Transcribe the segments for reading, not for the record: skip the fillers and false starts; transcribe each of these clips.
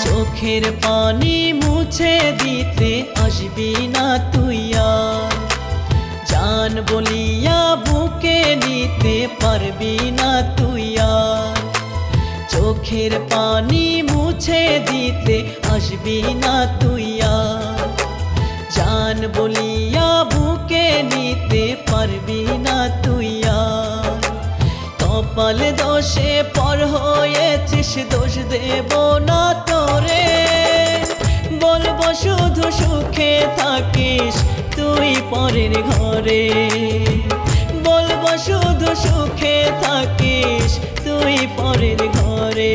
চোখের পানি মুছে দিতে আসবি না তুই আর, জান বলিয়া বুকে নিতে পারবি না তুই আর। চোখের পানি মুছে দিতে আসবি না তুই আর, জান বলিয়া বুকে নিতে পারবি না তুই আর। কপাল দোষে পর হয়েছিস, দোষ দেব না তোরে, বলবো শুধু সুখে থাকিস তুই পরের ঘরে। বলবো শুধু সুখে থাকিস তুই পরের ঘরে।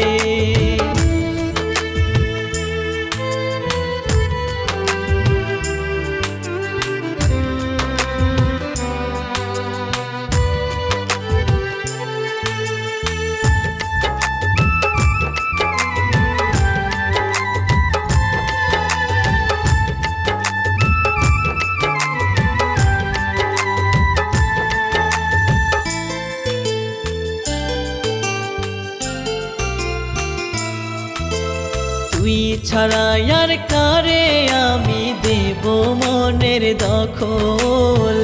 তুই ছাড়া আর কারে আমি দেব মনের দখল,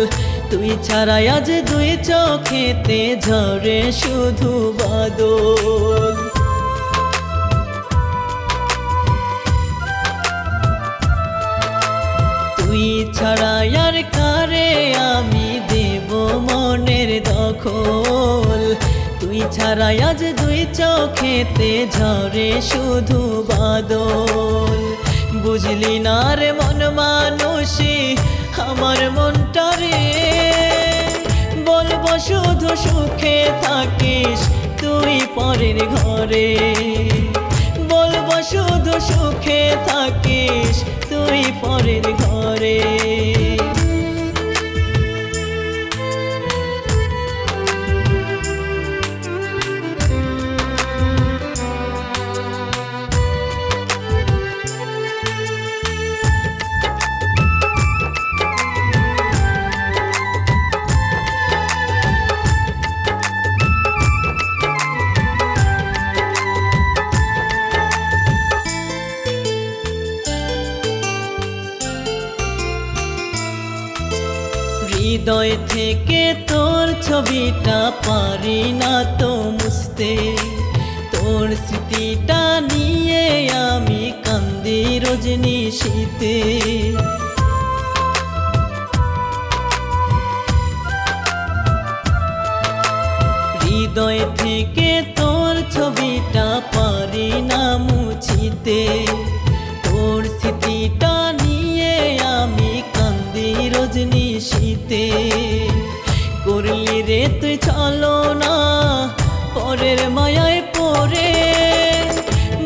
তুই ছাড়া আজ দুই চোখেতে ঝরে শুধু বাদল। তুই ছাড়া আর কারে আমি দেব মনের দখল, তুই ছাড়া আজ দুই চোখেতে ঝরে শুধু বাদল। বুঝলি না রে মন মানুষী আমার মনটারে, বলবো শুধু সুখে থাকিস তুই পরের ঘরে। বলবো শুধু সুখে থাকিস তুই পরের ঘরে। হৃদয় থেকে তোর ছবিটা পারি না তো মুছতে, তোর স্মৃতিটা নিয়ে আমি কান্দি রজনীশীতে। হৃদয় থেকে তোর ছবিটা পারি না মুছিতে, তোর স্মৃতিটা নিয়ে আমি কান্দি রজনীশীতে। করলি রে তুই চলো না পরের মায়ায় পড়ে,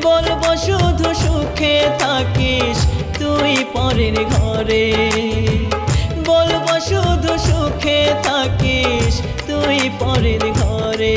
বলবো শুধু সুখে থাকিস তুই পরের ঘরে। বলবো শুধু সুখে থাকিস তুই পরের ঘরে।